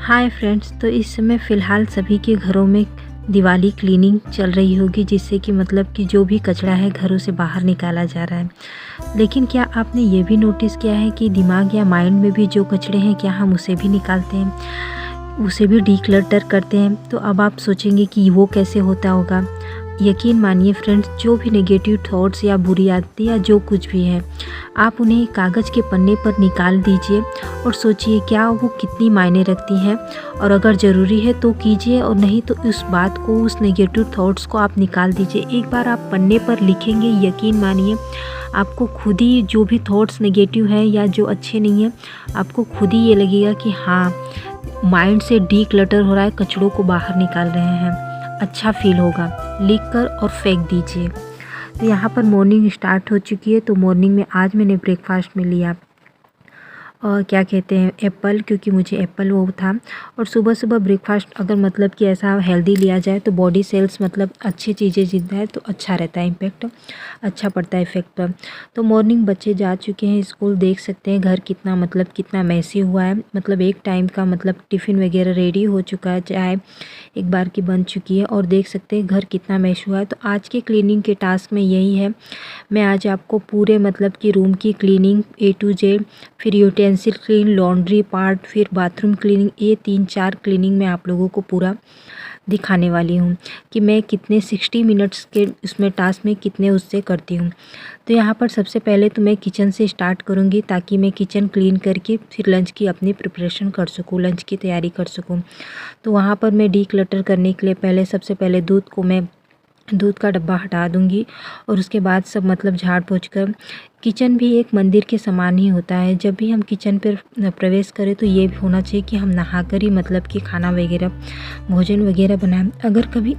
Hi friends, तो इस समय फ़िलहाल सभी के घरों में दिवाली क्लीनिंग चल रही होगी, जिससे कि मतलब कि जो भी कचरा है घरों से बाहर निकाला जा रहा है। लेकिन क्या आपने ये भी नोटिस किया है कि दिमाग या माइंड में भी जो कचरे हैं, क्या हम उसे भी निकालते हैं, उसे भी डीक्लटर करते हैं? तो अब आप सोचेंगे कि वो कैसे होता होगा। यकीन मानिए फ्रेंड्स, जो भी नेगेटिव थॉट्स या बुरी आदतें या जो कुछ भी है, आप उन्हें कागज़ के पन्ने पर निकाल दीजिए और सोचिए क्या वो कितनी मायने रखती हैं। और अगर ज़रूरी है तो कीजिए, और नहीं तो उस बात को, उस नेगेटिव थॉट्स को आप निकाल दीजिए। एक बार आप पन्ने पर लिखेंगे, यकीन मानिए आपको खुद ही जो भी थॉट्स नेगेटिव हैं या जो अच्छे नहीं हैं, आपको खुद ही ये लगेगा कि हाँ, माइंड से डीक्लटर हो रहा है, कचड़ों को बाहर निकाल रहे हैं। अच्छा फील होगा। लिख कर और फेंक दीजिए। तो यहाँ पर मॉर्निंग स्टार्ट हो चुकी है। तो मॉर्निंग में आज मैंने ब्रेकफास्ट में लिया क्या कहते हैं, एप्पल, क्योंकि मुझे एप्पल वो था। और सुबह सुबह ब्रेकफास्ट अगर मतलब कि ऐसा हेल्दी लिया जाए तो बॉडी सेल्स मतलब अच्छी चीज़ें जितना है तो अच्छा रहता है, इम्पैक्ट अच्छा पड़ता है इफेक्ट पर। तो मॉर्निंग बच्चे जा चुके हैं स्कूल, देख सकते हैं घर कितना मतलब कितना मैसी हुआ है। मतलब एक टाइम का मतलब टिफ़िन वगैरह रेडी हो चुका है, चाय एक बार की बन चुकी है, और देख सकते हैं घर कितना मैश हुआ है। तो आज के क्लीनिंग के टास्क में यही है। मैं आज आपको पूरे मतलब कि रूम की क्लीनिंग A to Z, फिर यूटेंसिल क्लीन, लॉन्ड्री पार्ट, फिर बाथरूम क्लीनिंग, ये 3-4 क्लीनिंग मैं आप लोगों को पूरा दिखाने वाली हूँ कि मैं कितने 60 मिनट्स के उसमें टास्क में कितने उससे करती हूँ। तो यहाँ पर सबसे पहले तो मैं किचन से स्टार्ट करूँगी, ताकि मैं किचन क्लीन करके फिर लंच की अपनी प्रिपरेशन कर सकूँ, लंच की तैयारी कर सकूँ। तो वहाँ पर मैं डीक्लटर करने के लिए पहले सबसे पहले दूध का डब्बा हटा दूंगी, और उसके बाद सब मतलब झाड़ पोंछ कर, किचन भी एक मंदिर के समान ही होता है। जब भी हम किचन पर प्रवेश करें तो ये भी होना चाहिए कि हम नहाकर ही मतलब कि खाना वगैरह, भोजन वगैरह बनाएं। अगर कभी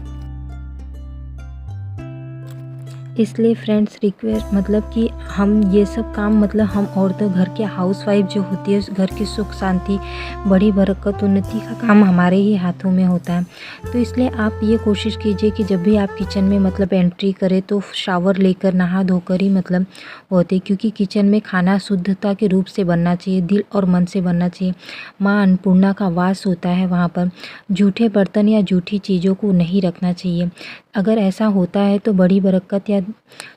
इसलिए फ्रेंड्स रिक्वेस्ट मतलब कि हम ये सब काम मतलब हम औरतें, घर के हाउसवाइफ जो होती है, घर की सुख शांति, बड़ी बरकत, उन्नति का काम हमारे ही हाथों में होता है। तो इसलिए आप ये कोशिश कीजिए कि जब भी आप किचन में मतलब एंट्री करें तो शावर लेकर, नहा धोकर ही मतलब होते, क्योंकि किचन में खाना शुद्धता के रूप से बनना चाहिए, दिल और मन से बनना चाहिए। माँ अन्नपूर्णा का वास होता है वहाँ पर। जूठे बर्तन या जूठी चीज़ों को नहीं रखना चाहिए। अगर ऐसा होता है तो बड़ी बरकत या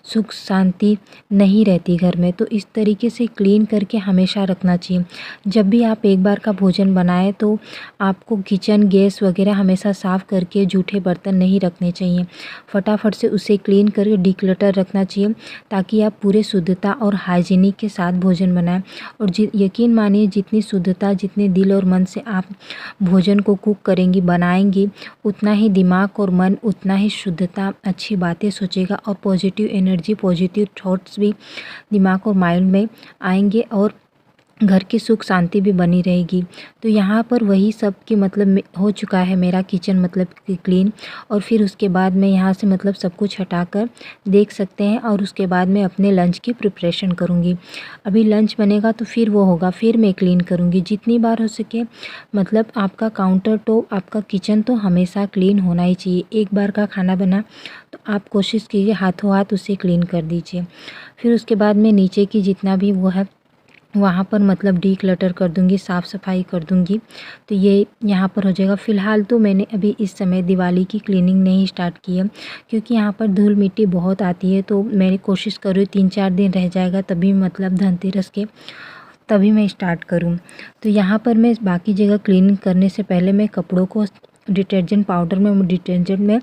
सुख शांति नहीं रहती घर में। तो इस तरीके से क्लीन करके हमेशा रखना चाहिए। जब भी आप एक बार का भोजन बनाएं तो आपको किचन, गैस वगैरह हमेशा साफ़ करके जूठे बर्तन नहीं रखने चाहिए। फटाफट से उसे क्लीन करके डिक्लटर रखना चाहिए, ताकि आप पूरे शुद्धता और हाइजीनिक के साथ भोजन बनाएं। और यकीन मानिए, जितनी शुद्धता, जितने दिल और मन से आप भोजन को कुक करेंगी, बनाएंगी, उतना ही दिमाग और मन उतना ही शुद्धता, अच्छी बातें सोचेगा, और पॉजिटिव एनर्जी, पॉजिटिव थॉट्स भी दिमाग और माइंड में आएंगे, और घर की सुख शांति भी बनी रहेगी। तो यहाँ पर वही सब कि मतलब हो चुका है मेरा किचन मतलब कि क्लीन। और फिर उसके बाद मैं यहाँ से मतलब सब कुछ हटाकर देख सकते हैं, और उसके बाद मैं अपने लंच की प्रिपरेशन करूँगी। अभी लंच बनेगा तो फिर वो होगा, फिर मैं क्लीन करूँगी जितनी बार हो सके। मतलब आपका काउंटर टॉप, आपका किचन तो हमेशा क्लीन होना ही चाहिए। एक बार का खाना बना तो आप कोशिश कीजिए हाथों हाथ उसे क्लीन कर दीजिए। फिर उसके बाद मैं नीचे की जितना भी वो है वहाँ पर मतलब डीक्लटर कर दूँगी, साफ़ सफाई कर दूँगी। तो ये यहाँ पर हो जाएगा। फ़िलहाल तो मैंने अभी इस समय दिवाली की क्लीनिंग नहीं स्टार्ट की है, क्योंकि यहाँ पर धूल मिट्टी बहुत आती है। तो मैं कोशिश कर रही हूँ 3-4 दिन रह जाएगा, तभी मतलब धनतेरस के तभी मैं स्टार्ट करूँ। तो यहाँ पर मैं बाकी जगह क्लीनिंग करने से पहले मैं कपड़ों को डिटर्जेंट पाउडर में, डिटर्जेंट में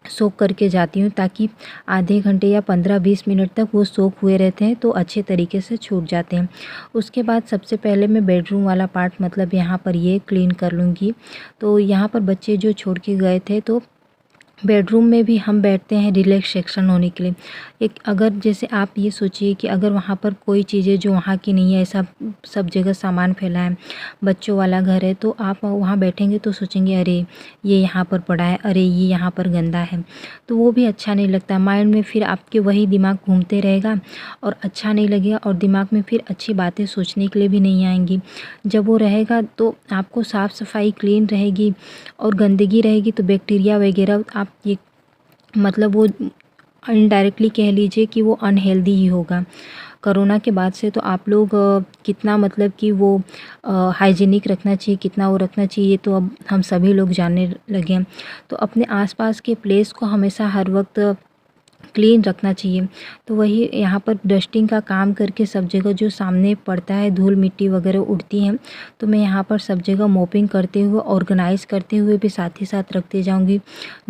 सोख करके जाती हूँ, ताकि आधे घंटे या 15-20 मिनट तक वो सोख हुए रहते हैं, तो अच्छे तरीके से छूट जाते हैं। उसके बाद सबसे पहले मैं बेडरूम वाला पार्ट मतलब यहाँ पर ये क्लीन कर लूँगी। तो यहाँ पर बच्चे जो छोड़ के गए थे, तो बेडरूम में भी हम बैठते हैं रिलैक्सेशन होने के लिए। एक अगर जैसे आप ये सोचिए कि अगर वहाँ पर कोई चीज़ें जो वहाँ की नहीं है, ऐसा सब जगह सामान फैला है, बच्चों वाला घर है, तो आप वहाँ बैठेंगे तो सोचेंगे अरे ये यहाँ पर पड़ा है, अरे ये यहाँ पर गंदा है, तो वो भी अच्छा नहीं लगता। माइंड में फिर आपके वही दिमाग घूमते रहेगा, और अच्छा नहीं लगेगा, और दिमाग में फिर अच्छी बातें सोचने के लिए भी नहीं आएंगी। जब वो रहेगा तो आपको साफ़ सफाई क्लीन रहेगी, और गंदगी रहेगी तो बैक्टीरिया वगैरह आप ये मतलब वो इनडायरेक्टली कह लीजिए कि वो अनहेल्दी ही होगा। कोरोना के बाद से तो आप लोग कितना मतलब कि वो हाइजीनिक रखना चाहिए, कितना वो रखना चाहिए, तो अब हम सभी लोग जानने लगे हैं। तो अपने आसपास के प्लेस को हमेशा हर वक्त क्लीन रखना चाहिए। तो वही यहाँ पर डस्टिंग का काम करके सब जगह जो सामने पड़ता है धूल मिट्टी वगैरह उड़ती हैं, तो मैं यहाँ पर सब जगह मोपिंग करते हुए ऑर्गेनाइज़ करते हुए भी साथ ही साथ रखते जाऊँगी।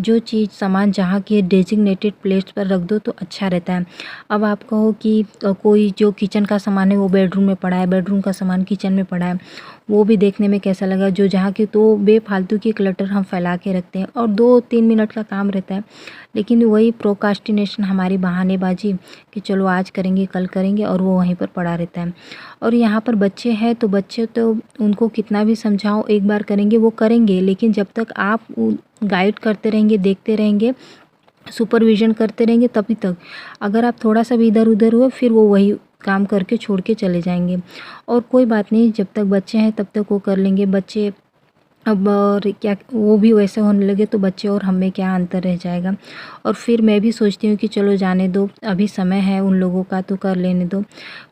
जो चीज़ सामान जहाँ की डेजिग्नेटेड प्लेस पर रख दो तो अच्छा रहता है। अब आप कहो कि कोई जो किचन का सामान है वो बेडरूम में पड़ा है, बेडरूम का सामान किचन में पड़ा है, वो भी देखने में कैसा लगा। जो जहाँ की तो बेफालतू की क्लटर हम फैला के रखते हैं और 2-3 मिनट का काम रहता है, लेकिन वही प्रोक्रास्टिनेशन हमारी बहानेबाजी कि चलो आज करेंगे कल करेंगे, और वो वहीं पर पड़ा रहता है। और यहाँ पर बच्चे हैं तो बच्चे तो उनको कितना भी समझाओ एक बार करेंगे वो करेंगे, लेकिन जब तक आप गाइड करते रहेंगे, देखते रहेंगे, सुपरविज़न करते रहेंगे तभी तक। अगर आप थोड़ा सा भी इधर उधर हुए फिर वो वही काम करके छोड़ के चले जाएंगे। और कोई बात नहीं, जब तक बच्चे हैं तब तक वो कर लेंगे। बच्चे अब और क्या वो भी वैसे होने लगे तो बच्चे और हम में क्या अंतर रह जाएगा। और फिर मैं भी सोचती हूँ कि चलो जाने दो, अभी समय है उन लोगों का तो कर लेने दो।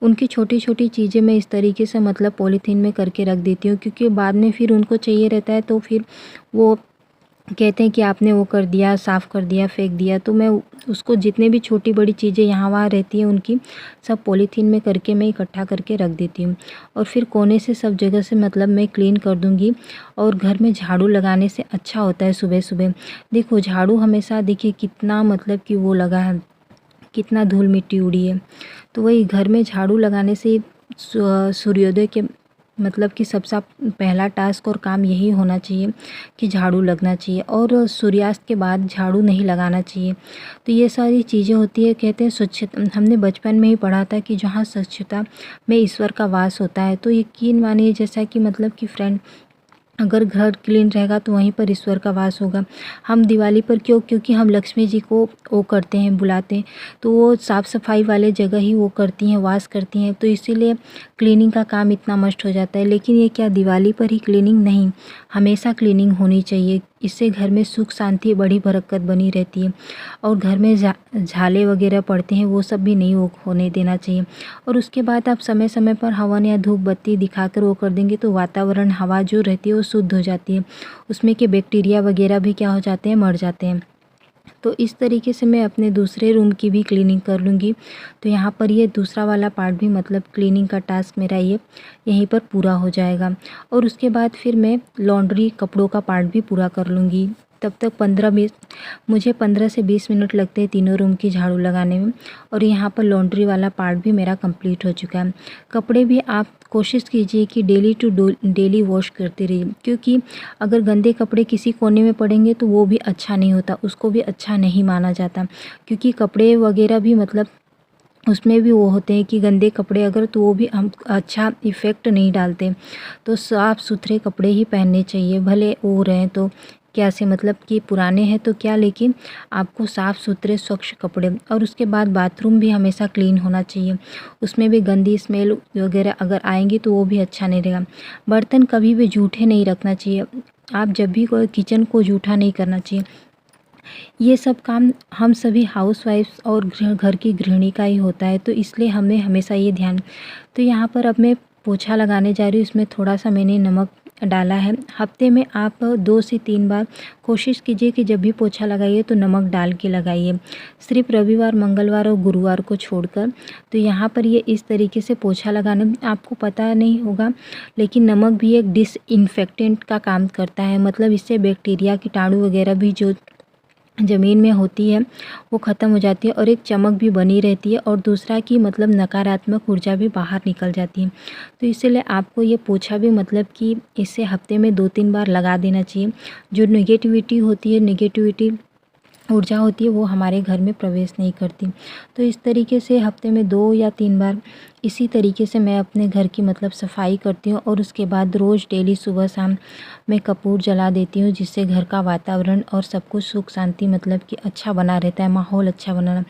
उनकी छोटी-छोटी चीज़ें मैं इस तरीके से मतलब पॉलीथीन में करके रख देती हूँ, क्योंकि बाद में फिर उनको चाहिए रहता है तो फिर वो कहते हैं कि आपने वो कर दिया, साफ़ कर दिया, फेंक दिया। तो मैं उसको जितने भी छोटी-बड़ी चीज़ें यहाँ-वहाँ रहती हैं उनकी, सब पॉलीथीन में करके मैं इकट्ठा करके रख देती हूँ। और फिर कोने से सब जगह से मतलब मैं क्लीन कर दूँगी। और घर में झाड़ू लगाने से अच्छा होता है सुबह-सुबह। देखो झाड़ू हमेशा देखिए कितना मतलब कि वो लगा है, कितना धूल मिट्टी उड़ी है। तो वही घर में झाड़ू लगाने से सूर्योदय के मतलब कि सबसे पहला टास्क और काम यही होना चाहिए कि झाड़ू लगना चाहिए, और सूर्यास्त के बाद झाड़ू नहीं लगाना चाहिए। तो ये सारी चीज़ें होती है। कहते हैं स्वच्छता, हमने बचपन में ही पढ़ा था कि जहाँ स्वच्छता में ईश्वर का वास होता है। तो यकीन मानिए जैसा कि मतलब कि फ्रेंड, अगर घर क्लीन रहेगा तो वहीं पर ईश्वर का वास होगा। हम दिवाली पर क्योंकि हम लक्ष्मी जी को वो करते हैं, बुलाते हैं, तो वो साफ़ सफाई वाले जगह ही वो करती हैं, वास करती हैं, तो इसीलिए क्लीनिंग का काम इतना मस्ट हो जाता है। लेकिन ये क्या दिवाली पर ही क्लीनिंग नहीं, हमेशा क्लीनिंग होनी चाहिए। इससे घर में सुख शांति बड़ी बरकत बनी रहती है। और घर में झाले वगैरह पड़ते हैं वो सब भी नहीं होने देना चाहिए। और उसके बाद आप समय समय पर हवन या धूप बत्ती दिखाकर वो कर देंगे तो वातावरण, हवा जो रहती है वो शुद्ध हो जाती है। उसमें के बैक्टीरिया वगैरह भी क्या हो जाते हैं, मर जाते हैं। तो इस तरीके से मैं अपने दूसरे रूम की भी क्लीनिंग कर लूँगी। तो यहाँ पर ये दूसरा वाला पार्ट भी मतलब क्लीनिंग का टास्क मेरा ये यहीं पर पूरा हो जाएगा। और उसके बाद फिर मैं लॉन्ड्री कपड़ों का पार्ट भी पूरा कर लूँगी। तब तक 15-20 मुझे 15 से 20 मिनट लगते हैं तीनों रूम की झाड़ू लगाने में। और यहाँ पर लॉन्ड्री वाला पार्ट भी मेरा कंप्लीट हो चुका है। कपड़े भी आप कोशिश कीजिए कि डेली टू डेली वॉश करते रहिए, क्योंकि अगर गंदे कपड़े किसी कोने में पड़ेंगे तो वो भी अच्छा नहीं होता, उसको भी अच्छा नहीं माना जाता। क्योंकि कपड़े वगैरह भी मतलब उसमें भी वो होते हैं कि गंदे कपड़े अगर तो वो भी हम अच्छा इफ़ेक्ट नहीं डालते। तो साफ़ सुथरे कपड़े ही पहनने चाहिए, भले वो रहें तो क्या से मतलब कि पुराने हैं तो क्या, लेकिन आपको साफ़ सुथरे स्वच्छ कपड़े। और उसके बाद बाथरूम भी हमेशा क्लीन होना चाहिए, उसमें भी गंदी स्मेल वगैरह अगर आएंगी तो वो भी अच्छा नहीं रहेगा। बर्तन कभी भी जूठे नहीं रखना चाहिए, आप जब भी कोई किचन को जूठा नहीं करना चाहिए। ये सब काम हम सभी हाउसवाइफ्स और घर की गृहिणी का ही होता है, तो इसलिए हमें हमेशा ये ध्यान। तो यहाँ पर अब मैं पोछा लगाने जा रही हूँ, इसमें थोड़ा-सा मैंने नमक डाला है। हफ्ते में आप 2 से 3 बार कोशिश कीजिए कि जब भी पोछा लगाइए तो नमक डाल के लगाइए, सिर्फ़ रविवार, मंगलवार और गुरुवार को छोड़कर। तो यहाँ पर ये इस तरीके से पोछा लगाने में आपको पता नहीं होगा, लेकिन नमक भी एक डिसइन्फेक्टेंट का काम करता है। मतलब इससे बैक्टीरिया, कीटाणु वगैरह भी जो ज़मीन में होती है वो ख़त्म हो जाती है और एक चमक भी बनी रहती है। और दूसरा कि मतलब नकारात्मक ऊर्जा भी बाहर निकल जाती है। तो इसीलिए आपको ये पोछा भी मतलब कि इसे हफ्ते में 2-3 बार लगा देना चाहिए। जो नेगेटिविटी होती है, नेगेटिविटी ऊर्जा होती है वो हमारे घर में प्रवेश नहीं करती। तो इस तरीके से हफ्ते में 2 या 3 बार इसी तरीके से मैं अपने घर की मतलब सफाई करती हूँ। और उसके बाद रोज़ डेली सुबह शाम मैं कपूर जला देती हूँ, जिससे घर का वातावरण और सब कुछ सुख शांति मतलब कि अच्छा बना रहता है, माहौल अच्छा बना,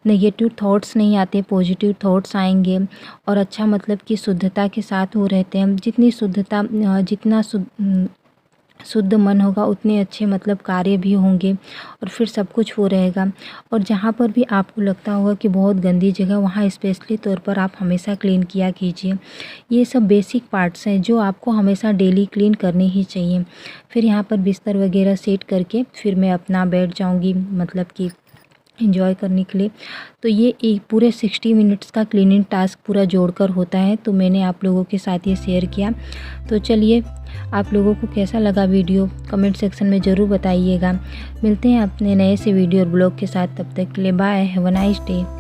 नेगेटिव थॉट्स नहीं आते, पॉजिटिव थॉट्स आएंगे। और अच्छा मतलब कि शुद्धता के साथ वो रहते हैं। जितनी शुद्धता जितना शुद्ध मन होगा उतने अच्छे मतलब कार्य भी होंगे और फिर सब कुछ वो रहेगा। और जहाँ पर भी आपको लगता होगा कि बहुत गंदी जगह, वहाँ स्पेशली तौर पर आप हमेशा क्लीन किया कीजिए। ये सब बेसिक पार्ट्स हैं जो आपको हमेशा डेली क्लीन करने ही चाहिए। फिर यहाँ पर बिस्तर वगैरह सेट करके फिर मैं अपना बैठ जाऊँगी मतलब कि एंजॉय करने के लिए। तो ये एक पूरे 60 मिनट्स का क्लीनिंग टास्क पूरा जोड़कर होता है, तो मैंने आप लोगों के साथ ये शेयर किया। तो चलिए, आप लोगों को कैसा लगा वीडियो कमेंट सेक्शन में ज़रूर बताइएगा। मिलते हैं अपने नए से वीडियो और ब्लॉग के साथ, तब तक के लिए bye, have a nice day.